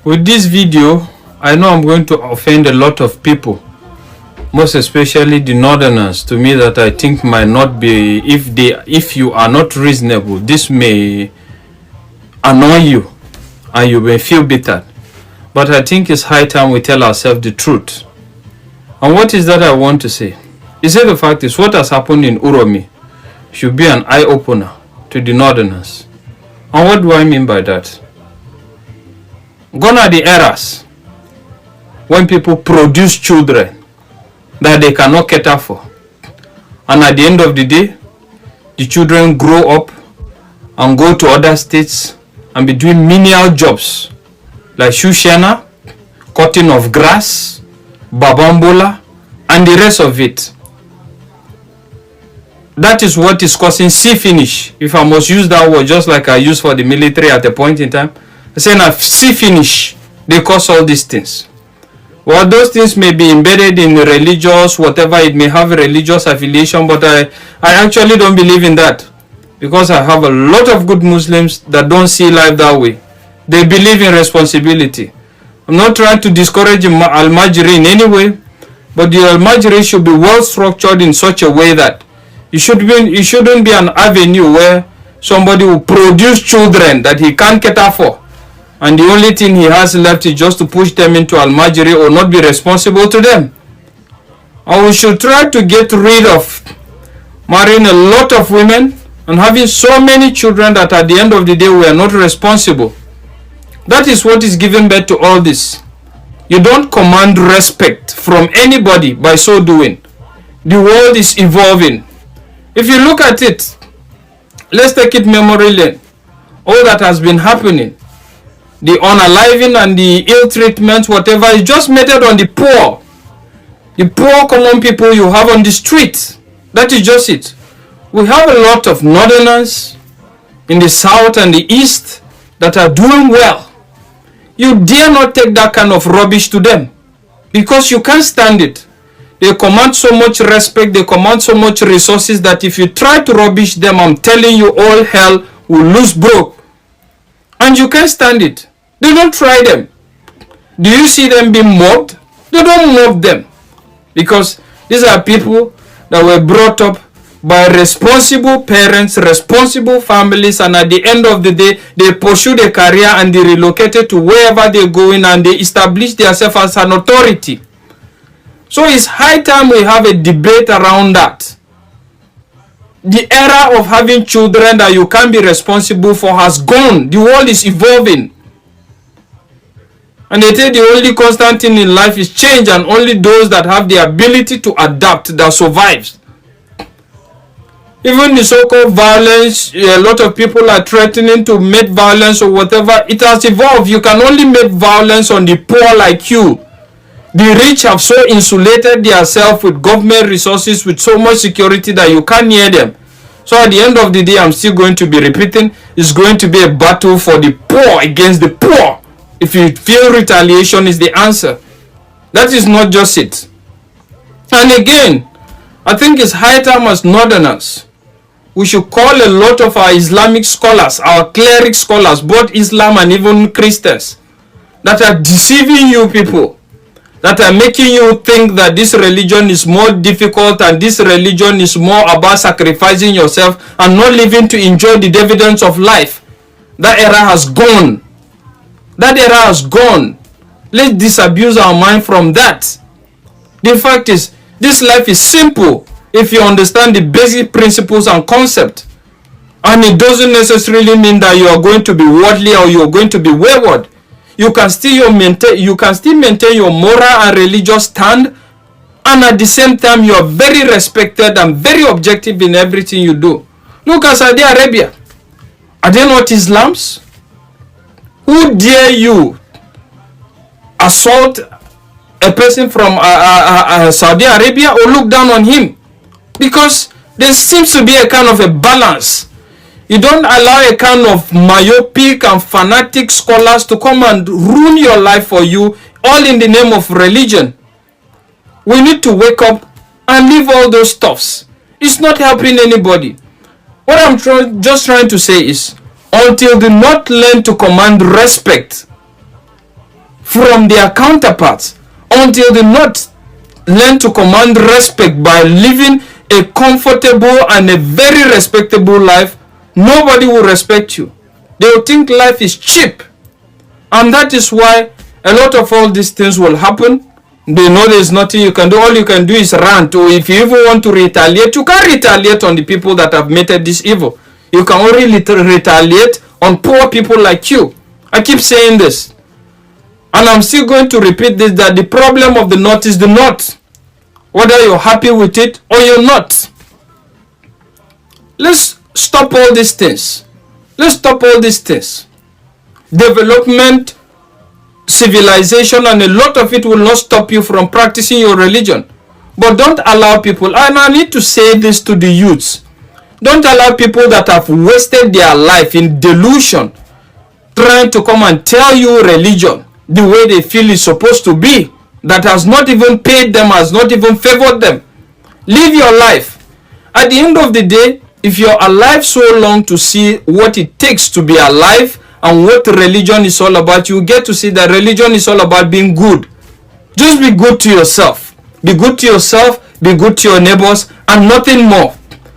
With this video, I know I'm going to offend a lot of people, most especially the northerners, to me, that I think might not be, if you are not reasonable, this may annoy you and you may feel bitter. But I think it's high time we tell ourselves the truth. And what is that I want to say? Is that the fact is what has happened in Uromi should be an eye-opener to the northerners. And what do I mean by that? Gone are the eras when people produce children that they cannot cater for. And at the end of the day, the children grow up and go to other states and be doing menial jobs like shoe shiner, cutting of grass, babambola, and the rest of it. That is what is causing sea finish. If I must use that word just like I use for the military at a point in time, I say now sea finish, they cause all these things. Well, those things may be embedded in religious, whatever, it may have a religious affiliation, but I actually don't believe in that, because I have a lot of good Muslims that don't see life that way. They believe in responsibility. I'm not trying to discourage Al-Majri in any way, but the Al-Majri should be well structured in such a way that it shouldn't be an avenue where somebody will produce children that he can't cater for, and the only thing he has left is just to push them into Al-Majri or not be responsible to them. And we should try to get rid of marrying a lot of women and having so many children that at the end of the day we are not responsible. That is what is giving birth to all this. You don't command respect from anybody by so doing. The world is evolving. If you look at it, let's take it memory lane. All that has been happening, the unaliving and the ill treatment, whatever, is just meted on the poor. The poor common people you have on the street. That is just it. We have a lot of northerners in the south and the east that are doing well. You dare not take that kind of rubbish to them, because you can't stand it. They command so much respect, they command so much resources that if you try to rubbish them, I'm telling you, all hell will lose broke. And you can't stand it. They don't try them. Do you see them being mobbed? They don't mob them, because these are people that were brought up by responsible parents, responsible families, and at the end of the day, they pursue their career and they relocated to wherever they're going and they establish themselves as an authority. So it's high time we have a debate around that. The era of having children that you can't be responsible for has gone. The world is evolving. And they say the only constant thing in life is change, and only those that have the ability to adapt that survives. Even the so-called violence, a lot of people are threatening to make violence or whatever. It has evolved. You can only make violence on the poor like you. The rich have so insulated themselves with government resources, with so much security that you can't near them. So at the end of the day, I'm still going to be repeating, it's going to be a battle for the poor against the poor. If you feel retaliation is the answer, that is not just it. And again, I think it's high time as northerners, we should call a lot of our Islamic scholars, our cleric scholars, both Islam and even Christians, that are deceiving you people, that are making you think that this religion is more difficult and this religion is more about sacrificing yourself and not living to enjoy the dividends of life. That era has gone. That era has gone. Let's disabuse our mind from that. The fact is, this life is simple if you understand the basic principles and concept. And it doesn't necessarily mean that you are going to be worldly or you are going to be wayward. You can still maintain your moral and religious stand, and at the same time you are very respected and very objective in everything you do. Look at Saudi Arabia. Are they not Islams? Who dare you assault a person from Saudi Arabia or look down on him? Because there seems to be a kind of a balance. You don't allow a kind of myopic and fanatic scholars to come and ruin your life for you, all in the name of religion. We need to wake up and leave all those stuffs. It's not helping anybody. What I'm just trying to say is, until the North learn to command respect from their counterparts. Until the North learn to command respect by living a comfortable and a very respectable life, nobody will respect you. They will think life is cheap. And that is why a lot of all these things will happen. They know there's nothing you can do. All you can do is rant. Or if you even want to retaliate, you can't retaliate on the people that have committed this evil. You can only retaliate on poor people like you. I keep saying this. And I'm still going to repeat this, that the problem of the North is the North. Whether you're happy with it or you're not. Let's stop all these things. Let's stop all these things. Development, civilization, and a lot of it will not stop you from practicing your religion. But don't allow people, and I need to say this to the youths, don't allow people that have wasted their life in delusion trying to come and tell you religion the way they feel is supposed to be, that has not even paid them, has not even favored them. Live your life. At the end of the day, if you're alive so long to see what it takes to be alive and what religion is all about, you get to see that religion is all about being good. Just be good to yourself. Be good to yourself, be good to your neighbors, and nothing more.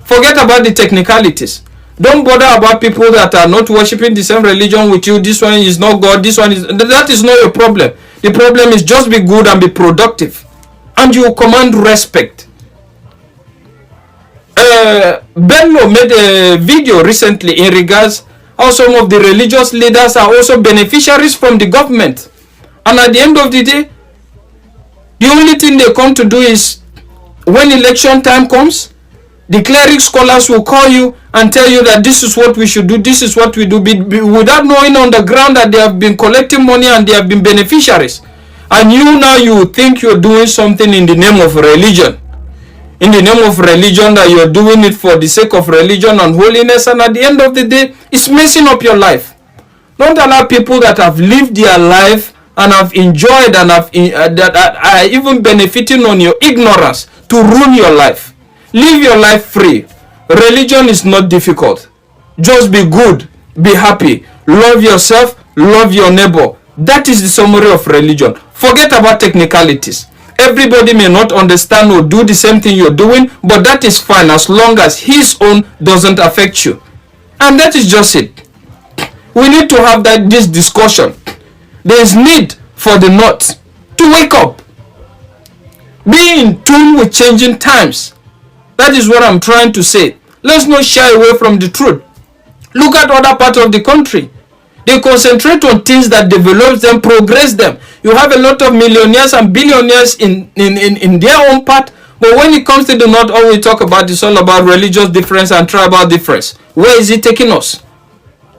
Forget about the technicalities. Don't bother about people that are not worshiping the same religion with you. This one is not God, this one is... That is not your problem. The problem is just be good and be productive. And you command respect. Bello made a video recently in regards how some of the religious leaders are also beneficiaries from the government. And at the end of the day, the only thing they come to do is, when election time comes, the cleric scholars will call you and tell you that this is what we should do, this is what we do, without knowing on the ground that they have been collecting money and they have been beneficiaries. And you now, you think you're doing something in the name of religion. In the name of religion, that you're doing it for the sake of religion and holiness, and at the end of the day, it's messing up your life. Don't allow people that have lived their life and have enjoyed and have that are even benefiting on your ignorance to ruin your life. Live your life free. Religion is not difficult. Just be good, be happy, love yourself, love your neighbor. That is the summary of religion. Forget about technicalities. Everybody may not understand or do the same thing you're doing, but that is fine as long as his own doesn't affect you. And that is just it. We need to have this discussion. There is need for the North to wake up. Be in tune with changing times. That is what I'm trying to say. Let's not shy away from the truth. Look at other parts of the country. They concentrate on things that develop them, progress them. You have a lot of millionaires and billionaires in their own part. But when it comes to the North, all we talk about is all about religious difference and tribal difference. Where is it taking us?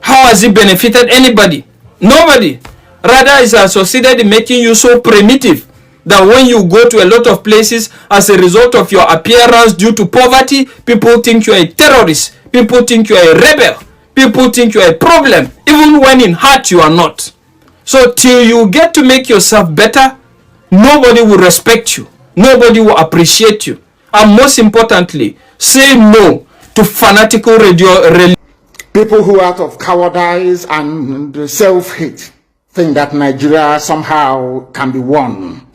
How has it benefited anybody? Nobody. Rather, it has succeeded in making you so primitive that when you go to a lot of places as a result of your appearance due to poverty, people think you are a terrorist. People think you are a rebel. People think you are a problem, even when in heart you are not. So till you get to make yourself better, nobody will respect you. Nobody will appreciate you. And most importantly, say no to fanatical religion. People who out of cowardice and self-hate think that Nigeria somehow can be won.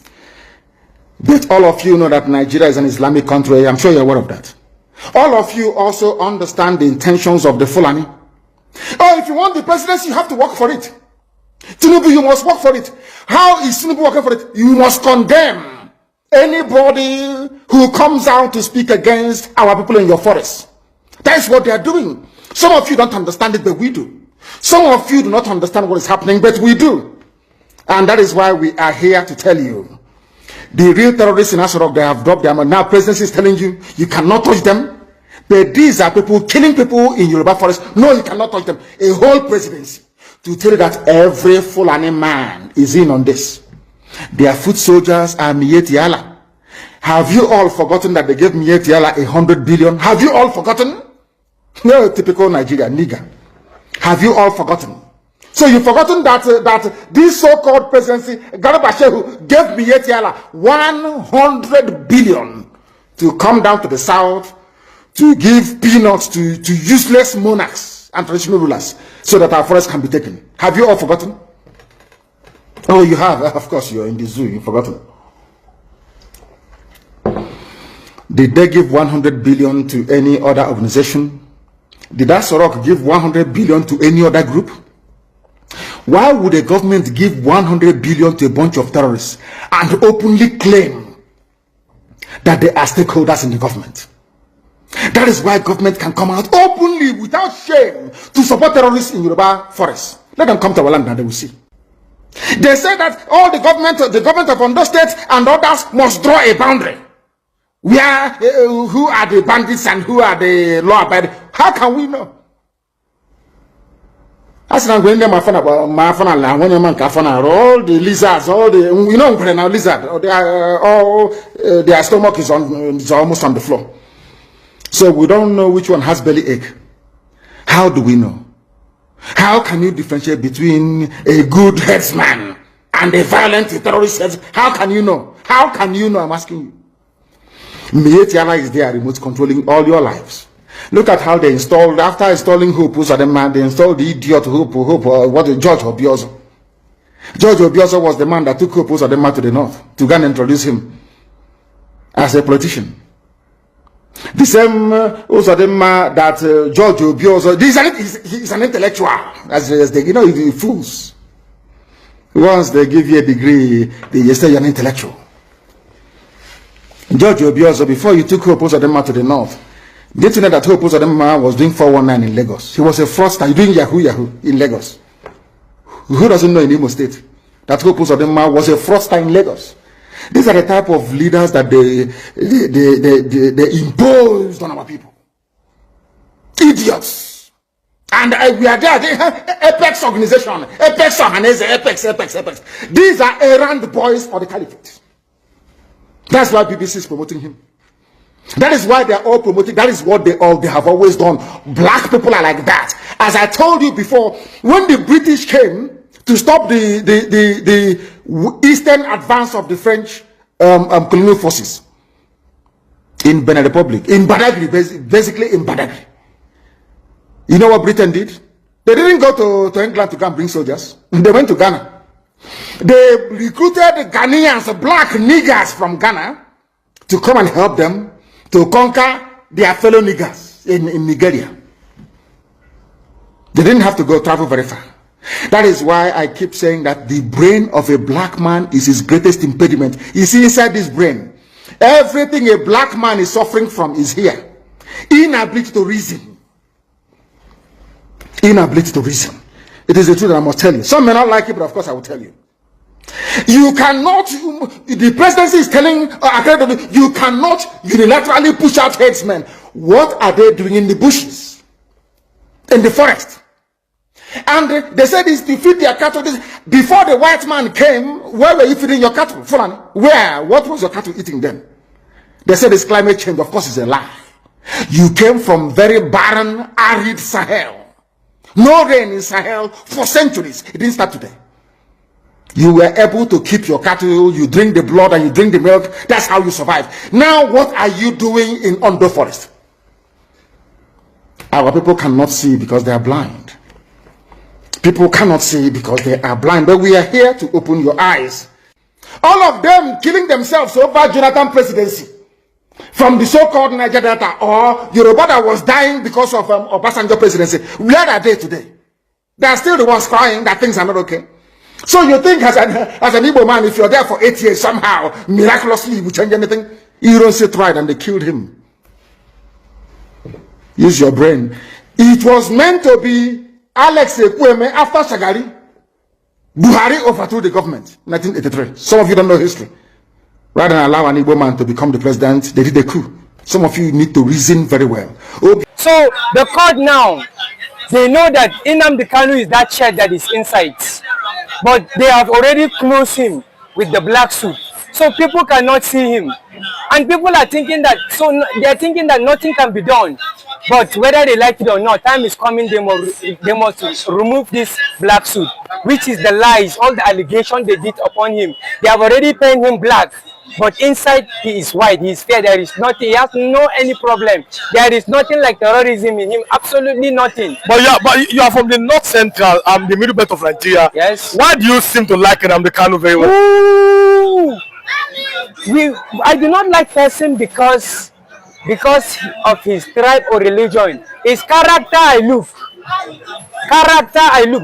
But all of you know that Nigeria is an Islamic country. I'm sure you're aware of that. All of you also understand the intentions of the Fulani. Oh, if you want the presidency, you have to work for it. Tinubu, you must work for it. How is Tinubu working for it? You must condemn anybody who comes out to speak against our people in your forest. That is what they are doing. Some of you don't understand it, but we do. Some of you do not understand what is happening, but we do. And that is why we are here to tell you. The real terrorists in Asarok, they have dropped them. And now presidency is telling you, you cannot touch them. But these are people killing people in Yoruba forest. No, you cannot touch them. A whole presidency to tell you that every Fulani man is in on this. Their foot soldiers are Mieti Allah. Have you all forgotten that they gave Mieti Allah 100 billion? Have you all forgotten? No, typical Nigeria, nigger. Have you all forgotten? So you've forgotten that this so-called presidency, Garba Shehu, gave Mieti Allah 100 billion to come down to the south to give peanuts to useless monarchs and traditional rulers so that our forests can be taken. Have you all forgotten? Oh, you have? Of course, you're in the zoo. You forgot. Did they give 100 billion to any other organization? Did Asorok give 100 billion to any other group? Why would a government give 100 billion to a bunch of terrorists and openly claim that they are stakeholders in the government? That is why government can come out openly without shame to support terrorists in Yoruba forests. Let them come to our land and they will see. They say that all the government of Ondo State and others must draw a boundary. Where who are the bandits and who are the law-abiding? How can we know? As I'm going there, my phone, when your man can all the lizards, all the now lizard, they are all their stomach is almost on the floor. So we don't know which one has belly ache. How do we know? How can you differentiate between a good headsman and a violent terrorist headsman? How can you know? How can you know? I'm asking you. Mietiana is there, remote controlling all your lives. Look at how they installed, after installing Hope, they installed the idiot Hope, George Obiozo. George Obiozo was the man that took Hope Uzodinma to the north to go and introduce him as a politician. The same Uzodinma that George Obiozo, he's an intellectual, as they, the fools. Once they give you a degree, they say you're an intellectual. George Obiozo, before you took Hope Uzodinma to the north, did you know that Hope Uzodinma was doing 419 in Lagos? He was a fraudster doing Yahoo in Lagos. Who doesn't know in Imo State that Hope Uzodinma was a fraudster in Lagos? These are the type of leaders that they imposed on our people. Idiots. And we are there, Apex organization, Apex Ohanese, Apex. These are errand boys for the caliphate. That's why BBC is promoting him. That is why they are all promoting. That is what they have always done. Black people are like that. As I told you before, when the British came to stop the eastern advance of the French colonial forces in Benin Republic, in Badagry, basically in Badagry. You know what Britain did? They didn't go to England to go and bring soldiers. They went to Ghana. They recruited Ghanaians, black niggers from Ghana, to come and help them to conquer their fellow niggers in Nigeria. They didn't have to go travel very far. That is why I keep saying that the brain of a black man is his greatest impediment. You see, inside this brain, everything a black man is suffering from is here. Inability to reason. Inability to reason. It is the truth that I must tell you. Some may not like it, but of course I will tell you. You cannot, the presidency is telling, you cannot unilaterally push out headsmen. What are they doing in the bushes? In the forest? And they said it's to feed their cattle. Before the white man came, where were you feeding your cattle? Fulani? Where? What was your cattle eating then? They said it's climate change. Of course, it's a lie. You came from very barren, arid Sahel. No rain in Sahel for centuries. It didn't start today. You were able to keep your cattle, you drink the blood and you drink the milk. That's how you survive. Now, what are you doing in Ondo Forest? Our people cannot see because they are blind. People cannot see because they are blind. But we are here to open your eyes. All of them killing themselves over Jonathan presidency. From the so-called Niger Delta or Yoruba that was dying because of Obasanjo presidency. Where are they today? They are still the ones crying that things are not okay. So you think as an Igbo man, if you're there for 8 years, somehow, miraculously, you will change anything? You don't sit right and they killed him. Use your brain. It was meant to be Alex Ekwueme after Shagari. Buhari overthrew the government in 1983. Some of you don't know history. Rather than allow an Igbo man to become the president, they did a coup. Some of you need to reason very well. So the court now, they know that Nnamdi Kanu is that shed that is inside. But they have already closed him with the black suit. So people cannot see him. And people are thinking that, they're thinking that nothing can be done. But whether they like it or not, time is coming, they must remove this black suit, which is the lies, all the allegations they did upon him. They have already painted him black. But inside he is white, he is fair, there is nothing, he has no any problem. There is nothing like terrorism in him, absolutely nothing. But you are from the north central, the middle belt of Nigeria. Yes. Why do you seem to like Nnamdi Kanu very well? Ooh. I do not like person because of his tribe or religion. His character I look.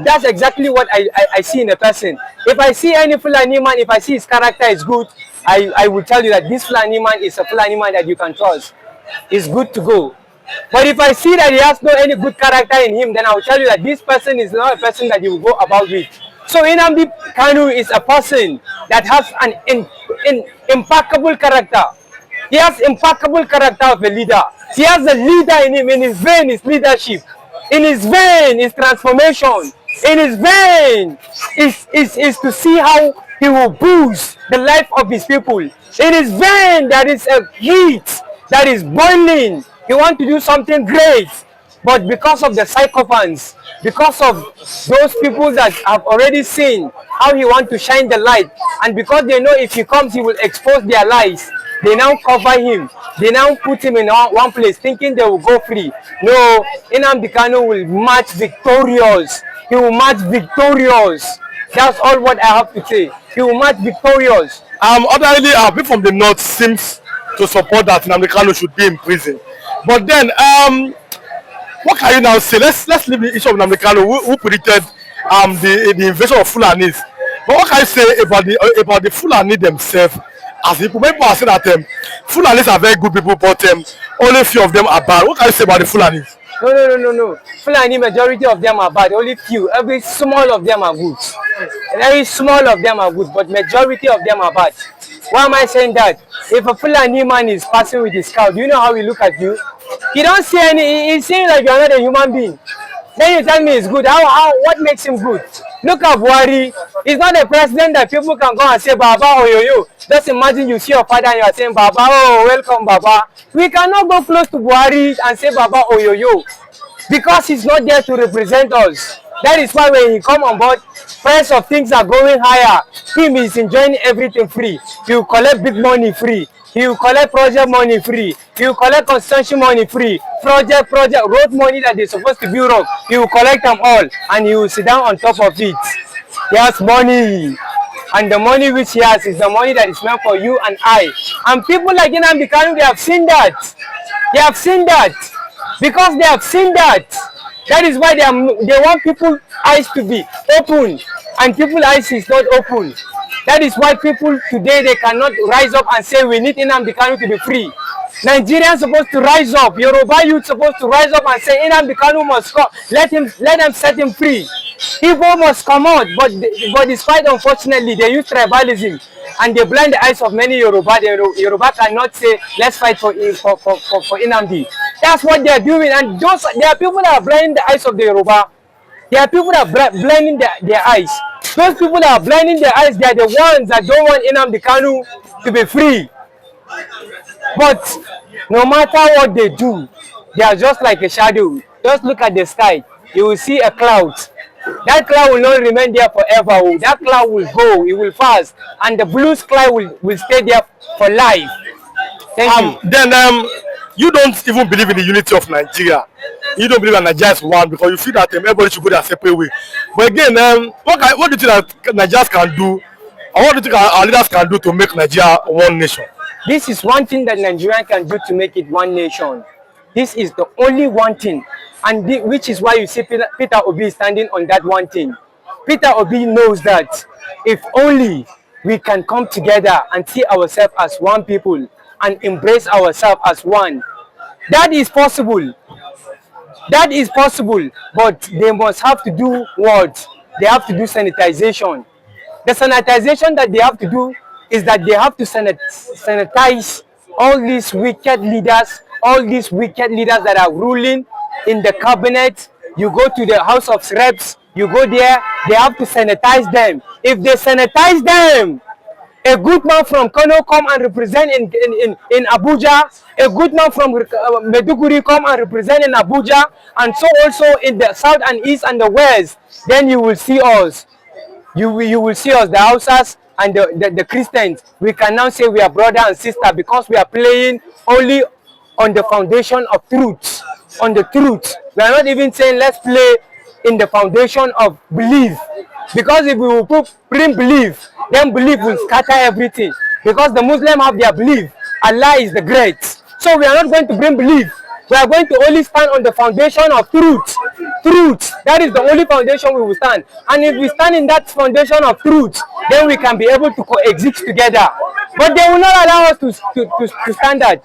That's exactly what I see in a person. If I see any Fulani man, if I see his character is good, I will tell you that this Fulani man is a Fulani man that you can trust. It's good to go. But if I see that he has no any good character in him, then I will tell you that this person is not a person that you will go about with. So Nnamdi Kanu is a person that has an impeccable character. He has impeccable character of a leader. He has a leader in him. In his vein is leadership. In his vein is transformation. In his vein is to see how he will boost the life of his people. In his vein there is a heat that is boiling. He wants to do something great. But because of the sycophants, because of those people that have already seen how he wants to shine the light, and because they know if he comes he will expose their lies, they now cover him. They now put him in one place thinking they will go free. No, Nnamdi Kanu will march victorious. He will march victorious. That's all what I have to say. He will march victorious. Ordinarily, people from the north seems to support that Nnamdi Kanu should be in prison. But then, what can you now say? Let's leave the issue of Nnamdi Kanu, who predicted the invasion of Fulanis. But what can you say about the Fulani themselves? As people are saying that Fulanis are very good people, but only few of them are bad. What can you say about the Fulanis? No. Fulani, majority of them are bad. Only few. Every small of them are good. Very small of them are good, but majority of them are bad. Why am I saying that? If a Fulani man is passing with his cow, do you know how he look at you? He don't see any. He's saying like you are not a human being. Then you tell me it's good. What makes him good? Look at Buhari. He's not a president that people can go and say Baba Oyoyo. Just imagine you see your father and you are saying Baba, oh welcome Baba. We cannot go close to Buhari and say Baba Oyoyo because he's not there to represent us. That is why when he come on board, price of things are going higher. Him is enjoying everything free. He will collect big money free. He will collect project money free. He will collect construction money free. Project, road money that they're supposed to build up. He will collect them all and he will sit down on top of it. He has money. And the money which he has is the money that is meant for you and I. And people like Nnamdi Kanu, they have seen that. They have seen that. Because they have seen that. That is why they want people's eyes to be open. And people's eyes is not open. That is why people today, they cannot rise up and say we need Nnamdi Kanu to be free. Nigerians supposed to rise up. Yoruba youth supposed to rise up and say Nnamdi Kanu must come. Let them set him free. Igbo must come out. But despite, unfortunately, they use tribalism and they blind the eyes of many Yoruba. The Yoruba cannot say let's fight for Nnamdi. That's what they are doing. And there are people that are blinding the eyes of the Yoruba. There are people that are blinding their eyes. Those people that are blinding their eyes, they are the ones that don't want Nnamdi Kanu to be free. But no matter what they do, they are just like a shadow. Just look at the sky. You will see a cloud. That cloud will not remain there forever. That cloud will go. It will pass. And the blue sky will stay there for life. Thank you. Then you don't even believe in the unity of Nigeria. You don't believe that Nigeria is one because you feel that everybody should go their separate way. But again, what do you think that Nigerians can do, or what do you think our leaders can do to make Nigeria one nation? This is one thing that Nigeria can do to make it one nation. This is the only one thing, and which is why you see Peter Obi is standing on that one thing. Peter Obi knows that if only we can come together and see ourselves as one people and embrace ourselves as one, that is possible. That is possible, but they must have to do what? They have to do sanitization. The sanitization that they have to do is that they have to sanitize all these wicked leaders, that are ruling in the cabinet. You go to the House of Reps, you go there, they have to sanitize them. If they sanitize them, a good man from Kano come and represent in Abuja, a good man from Meduguri come and represent in Abuja, and so also in the south and east and the west, then you will see us. You will see us, the Hausas, and the Christians, we can now say we are brother and sister because we are playing only on the foundation of truth, on the truth. We are not even saying let's play in the foundation of belief, because if we will bring belief, then belief will scatter everything, because the Muslims have their belief, Allah is the great. So we are not going to bring belief. We are going to only stand on the foundation of truth. Truth. That is the only foundation we will stand. And if we stand in that foundation of truth, then we can be able to coexist together. But they will not allow us to stand that.